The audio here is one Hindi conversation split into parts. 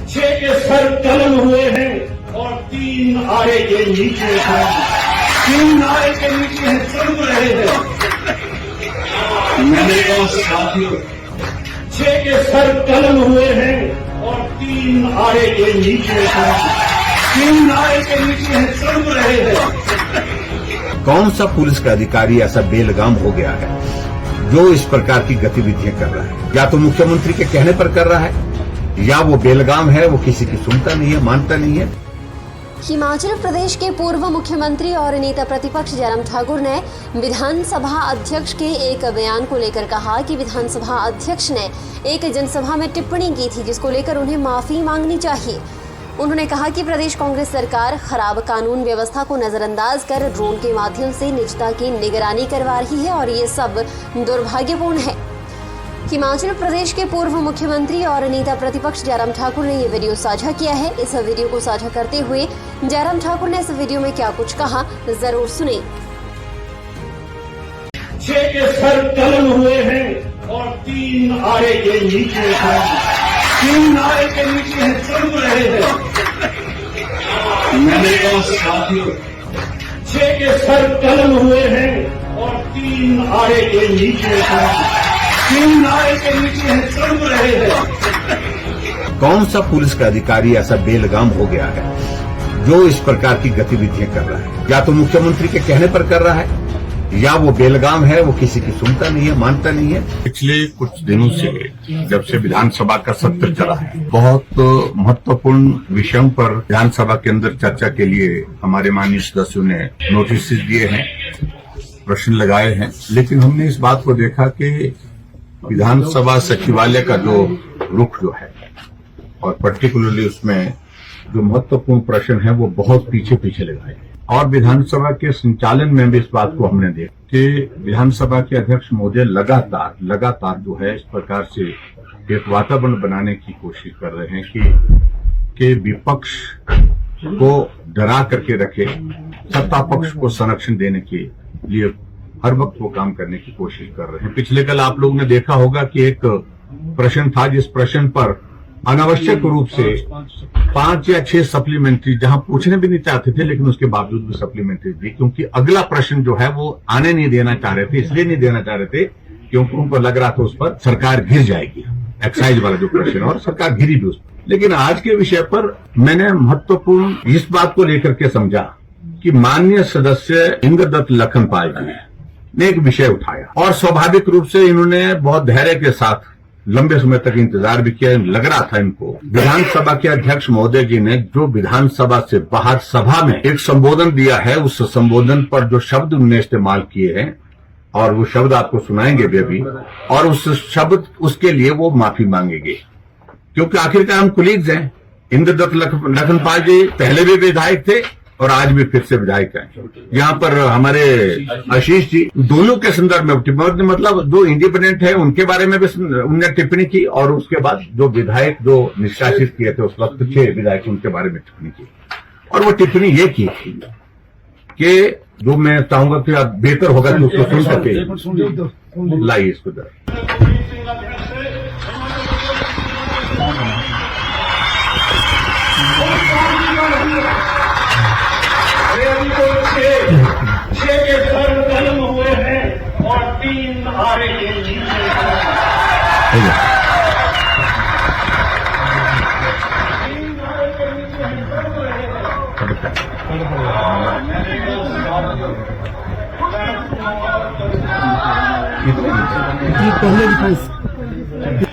6 के सर कलम हुए हैं और 3 आरे के नीचे हैं। 3 आरे के नीचे हैं, चल रहे हैं। मैंने कहा साथियों, 6 के सर कलम हुए हैं और 3 आरे के नीचे हैं। 3 आरे के नीचे हैं, चल रहे हैं। कौन सा पुलिस का अधिकारी ऐसा बेलगाम हो गया है जो इस प्रकार की गतिविधियां कर रहा है? या तो मुख्यमंत्री के कहने पर कर रहा है, या वो बेलगाम है, वो किसी की सुनता नहीं है, मानता नहीं है। हिमाचल प्रदेश के पूर्व मुख्यमंत्री और नेता प्रतिपक्ष जयराम ठाकुर ने विधानसभा अध्यक्ष के एक बयान को लेकर कहा कि विधानसभा अध्यक्ष ने एक जनसभा में टिप्पणी की थी जिसको लेकर उन्हें माफी मांगनी चाहिए। उन्होंने कहा कि प्रदेश कांग्रेस सरकार खराब कानून व्यवस्था को नजरअंदाज कर ड्रोन के माध्यम से निजता की निगरानी करवा रही है और ये सब दुर्भाग्यपूर्ण है। हिमाचल प्रदेश के पूर्व मुख्यमंत्री और नेता प्रतिपक्ष जयराम ठाकुर ने ये वीडियो साझा किया है। इस वीडियो को साझा करते हुए जयराम ठाकुर ने इस वीडियो में क्या कुछ कहा, जरूर सुने। 6 के सर कलम हुए हैं और 3 आरे के नीचे हैं। 3 आरे के नीचे हैं, चल रहे हैं। मैंने कहा साथियों, 6 के सर कलम हुए हैं और 3 आरे के नीचे हैं। 3 आरे के नीचे हैं, चल रहे हैं। कौन सा पुलिस का अधिकारी ऐसा बेलगाम हो गया है जो इस प्रकार की गतिविधियां कर रहा है? या तो मुख्यमंत्री के कहने पर कर रहा है, या वो बेलगाम है, वो किसी की सुनता नहीं है, मानता नहीं है। पिछले कुछ दिनों से जब से विधानसभा का सत्र चला है, बहुत महत्वपूर्ण विषयों पर विधानसभा के अंदर चर्चा के लिए हमारे माननीय सदस्यों ने नोटिस दिए हैं, प्रश्न लगाए हैं। लेकिन हमने इस बात को देखा कि विधानसभा सचिवालय का जो रुख जो है, और पर्टिकुलरली उसमें जो महत्वपूर्ण प्रश्न है, वो बहुत पीछे पीछे लगाए। और विधानसभा के संचालन में भी इस बात को हमने देखा कि विधानसभा के अध्यक्ष महोदय लगातार जो है इस प्रकार से एक वातावरण बनाने की कोशिश कर रहे हैं कि विपक्ष को डरा करके रखे, सत्ता पक्ष को संरक्षण देने के लिए हर वक्त वो काम करने की कोशिश कर रहे हैं। पिछले कल आप लोगों ने देखा होगा कि एक प्रश्न था जिस प्रश्न पर अनावश्यक रूप से 5 या 6 सप्लीमेंट्री, जहां पूछने भी नहीं चाहते थे लेकिन उसके बावजूद भी सप्लीमेंट्री दी, क्योंकि अगला प्रश्न जो है वो आने नहीं देना चाह रहे थे। इसलिए नहीं देना चाह रहे थे क्योंकि उनको लग रहा था उस पर सरकार गिर जाएगी, एक्साइज वाला जो प्रश्न, और सरकार गिरी भी उस पर। लेकिन आज के विषय पर मैंने महत्वपूर्ण इस बात को लेकर के समझा कि माननीय सदस्य इंद्रदत्त लखनपाल जी ने एक विषय उठाया, और स्वाभाविक रूप से इन्होंने बहुत धैर्य के साथ लंबे समय तक इंतजार भी किया। लग रहा था इनको विधानसभा के अध्यक्ष महोदय जी ने जो विधानसभा से बाहर सभा में एक संबोधन दिया है, उस संबोधन पर जो शब्द उन्होंने इस्तेमाल किए हैं, और वो शब्द आपको सुनाएंगे भी अभी, और उस शब्द उसके लिए वो माफी मांगेंगे, क्योंकि आखिरकार हम कुलीग्स हैं। इंद्रदत्त लखनपाल जी पहले भी विधायक थे और आज भी फिर से विधायक हैं। यहाँ पर हमारे आशीष जी, दोनों के संदर्भ में मतलब जो इंडिपेंडेंट है उनके बारे में भी उन्होंने टिप्पणी की, और उसके बाद जो विधायक जो निष्कासित किए थे उस वक्त 6 विधायक, उनके बारे में टिप्पणी की। और वो टिप्पणी ये की थी कि जो मैं चाहूंगा कि आप बेहतर होगा कि उसको सुन सके। लाइए इसको जरा। 6 के सर कलम हुए हैं और 3 आरे के नीचे हैं।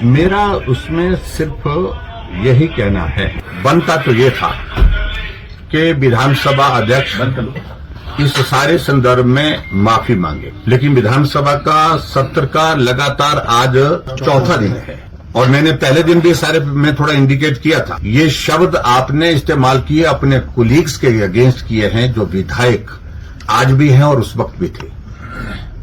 मेरा उसमें सिर्फ यही कहना है, बनता तो ये था कि विधानसभा अध्यक्ष इस सारे संदर्भ में माफी मांगे, लेकिन विधानसभा का सत्र का लगातार आज चौथा दिन है, और मैंने पहले दिन भी सारे में थोड़ा इंडिकेट किया था। ये शब्द आपने इस्तेमाल किए अपने कोलीग्स के अगेंस्ट किए हैं, जो विधायक आज भी हैं और उस वक्त भी थे,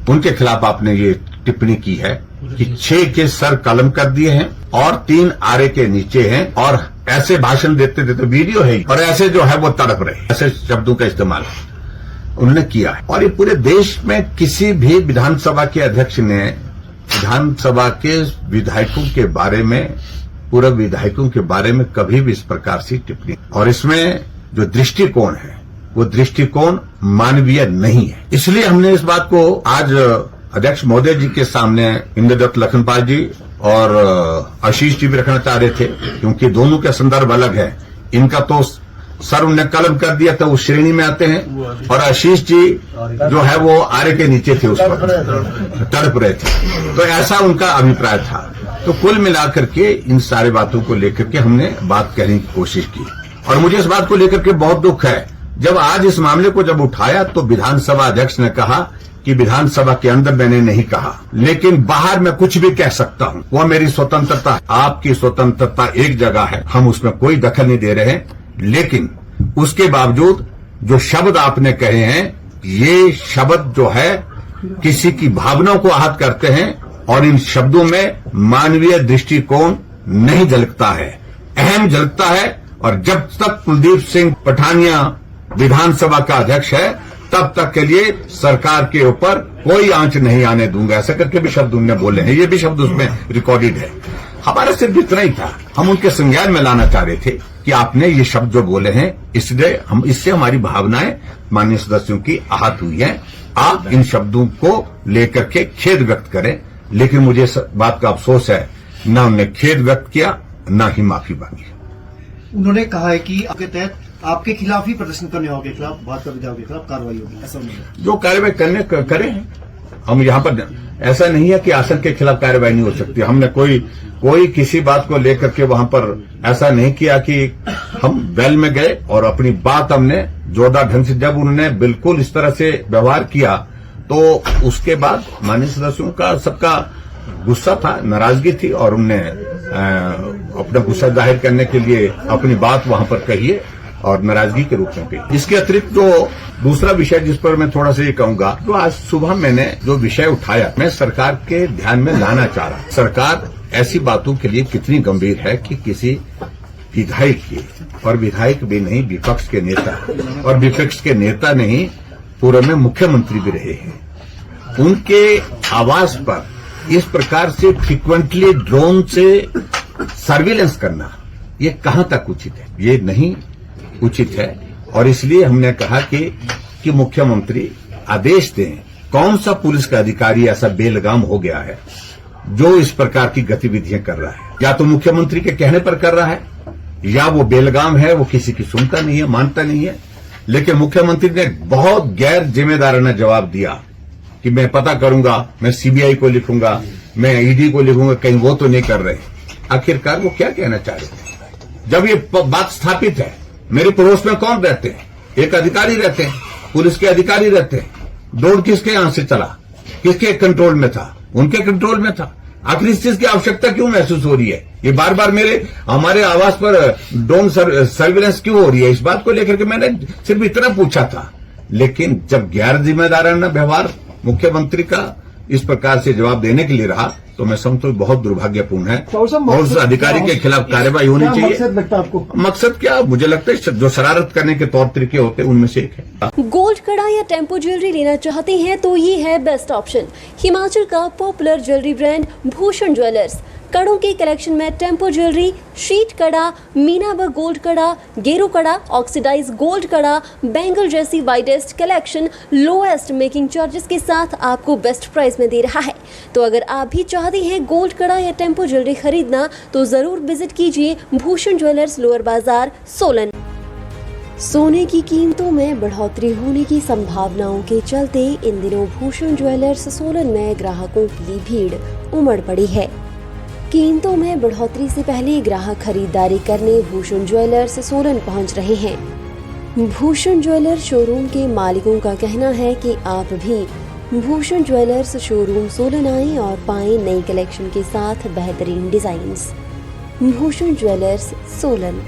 उनके खिलाफ आपने ये टिप्पणी की है कि 6 के सर कलम कर दिए हैं और 3 आरे के नीचे हैं, और ऐसे भाषण देते देते वीडियो है, और ऐसे जो है वो तड़प रहे, ऐसे शब्दों का इस्तेमाल उन्होंने किया है। और ये पूरे देश में किसी भी विधानसभा के अध्यक्ष ने विधानसभा के विधायकों के बारे में पूर्व विधायकों के बारे में कभी भी इस प्रकार से टिप्पणी, और इसमें जो दृष्टिकोण है वो दृष्टिकोण मानवीय नहीं है। इसलिए हमने इस बात को आज अध्यक्ष महोदय जी के सामने इंद्रदत्त लखनपाल जी और आशीष जी भी रखना चाह रहे थे, क्योंकि दोनों के संदर्भ अलग है। इनका तो सर उन्होंने कलम कर दिया था, उस श्रेणी में आते हैं, और आशीष जी जो है वो आरे के नीचे थे, उस पर तड़प रहे थे। तो ऐसा उनका अभिप्राय था। तो कुल मिलाकर के इन सारी बातों को लेकर के हमने बात करने की कोशिश की, और मुझे इस बात को लेकर के बहुत दुख है। जब आज इस मामले को जब उठाया तो विधानसभा अध्यक्ष ने कहा कि विधानसभा के अंदर मैंने नहीं कहा, लेकिन बाहर मैं कुछ भी कह सकता हूं, वो मेरी स्वतंत्रता है। आपकी स्वतंत्रता एक जगह है, हम उसमें कोई दखल नहीं दे रहे हैं, लेकिन उसके बावजूद जो शब्द आपने कहे हैं, ये शब्द जो है किसी की भावनाओं को आहत करते हैं, और इन शब्दों में मानवीय दृष्टिकोण नहीं झलकता है, अहम झलकता है। और जब तक कुलदीप सिंह पठानिया विधानसभा का अध्यक्ष है, तब तक के लिए सरकार के ऊपर कोई आंच नहीं आने दूंगा, ऐसा करके भी शब्द उन्होंने बोले हैं। ये भी शब्द उसमें रिकॉर्डेड है। हमारा सिर्फ इतना ही था, हम उनके संज्ञान में लाना चाह रहे थे कि आपने ये शब्द जो बोले हैं, इससे हमारी भावनाएं माननीय सदस्यों की आहत हुई हैं। आप इन शब्दों को लेकर के खेद व्यक्त करें, लेकिन मुझे इस बात का अफसोस है, न उन्होंने खेद व्यक्त किया, न ही माफी मांगी। उन्होंने कहा है कि आपके तहत आपके खिलाफ ही प्रदर्शन करने वालों के खिलाफ, भाजपा विधायकों के खिलाफ कार्रवाई होगी, ऐसा नहीं। जो कार्रवाई करें, हम यहाँ पर ऐसा नहीं है कि आसन के खिलाफ कार्रवाई नहीं हो सकती। हमने कोई किसी बात को लेकर के वहां पर ऐसा नहीं किया कि हम बैल में गए और अपनी बात हमने जोरदार ढंग से, जब उन्होंने बिल्कुल इस तरह से व्यवहार किया तो उसके बाद माननीय सदस्यों का सबका गुस्सा था, नाराजगी थी, और उनने अपना गुस्सा जाहिर करने के लिए अपनी बात वहां पर कही है और नाराजगी के रूप में कही। इसके अतिरिक्त जो दूसरा विषय जिस पर मैं थोड़ा सा ये कहूंगा, तो आज सुबह मैंने जो विषय उठाया, मैं सरकार के ध्यान में लाना चाह रहा। सरकार ऐसी बातों के लिए कितनी गंभीर है कि किसी विधायक की, और विधायक भी नहीं, विपक्ष के नेता, और विपक्ष के नेता नहीं, पूर्व में मुख्यमंत्री भी रहे हैं, उनके आवास पर इस प्रकार से फ्रिक्वेंटली ड्रोन से सर्विलेंस करना, ये कहां तक उचित है? ये नहीं उचित है। और इसलिए हमने कहा कि मुख्यमंत्री आदेश दें, कौन सा पुलिस का अधिकारी ऐसा बेलगाम हो गया है जो इस प्रकार की गतिविधियां कर रहा है? या तो मुख्यमंत्री के कहने पर कर रहा है, या वो बेलगाम है, वो किसी की सुनता नहीं है, मानता नहीं है। लेकिन मुख्यमंत्री ने बहुत गैर जिम्मेदाराना जवाब दिया कि मैं पता करूंगा, मैं सीबीआई को लिखूंगा, मैं ईडी को लिखूंगा, कहीं वो तो नहीं कर रहे। आखिरकार वो क्या कहना चाह रहे थे? जब ये बात स्थापित है, मेरे पड़ोस में कौन रहते हैं? एक अधिकारी रहते हैं, पुलिस के अधिकारी रहते हैं। ड्रोन किसके यहां से चला? किसके कंट्रोल में था? उनके कंट्रोल में था। आखिर इस चीज की आवश्यकता क्यों महसूस हो रही है? ये बार बार हमारे आवास पर ड्रोन सर्विलेंस क्यों हो रही है? इस बात को लेकर के मैंने सिर्फ इतना पूछा था। लेकिन जब गैर जिम्मेदाराना व्यवहार मुख्यमंत्री का इस प्रकार से जवाब देने के लिए रहा, तो मैं समझता हूँ बहुत दुर्भाग्यपूर्ण है, और उस अधिकारी के खिलाफ कार्रवाई होनी चाहिए। मकसद लगता है आपको? मकसद क्या? मुझे लगता है जो शरारत करने के तौर तरीके होते हैं उनमें से एक है। गोल्ड कड़ा या टेम्पो ज्वेलरी लेना चाहते हैं तो ये है बेस्ट ऑप्शन। हिमाचल का popular jewellery brand Bhushan jewellers. कड़ों के कलेक्शन में टेम्पो ज्वेलरी, शीट कड़ा, मीना व गोल्ड कड़ा, गेरू कड़ा, ऑक्सीडाइज गोल्ड कड़ा, बैंगल जैसी widest collection lowest making charges के साथ आपको बेस्ट प्राइस में दे रहा है। तो अगर आप भी चाहते हैं गोल्ड कड़ा या टेम्पो ज्वेलरी खरीदना, तो जरूर विजिट कीजिए भूषण ज्वेलर्स, लोअर बाजार, सोलन। सोने की कीमतों में बढ़ोतरी होने की संभावनाओं के चलते इन दिनों भूषण ज्वेलर्स सोलन में ग्राहकों की भीड़ उमड़ पड़ी है। कीमतों में बढ़ोतरी से पहले ग्राहक खरीदारी करने भूषण ज्वेलर्स सोलन पहुंच रहे हैं। भूषण ज्वेलर्स शोरूम के मालिकों का कहना है कि आप भी भूषण ज्वेलर्स शोरूम सोलन आएं और पाएं नई कलेक्शन के साथ बेहतरीन डिजाइन्स। भूषण ज्वेलर्स सोलन।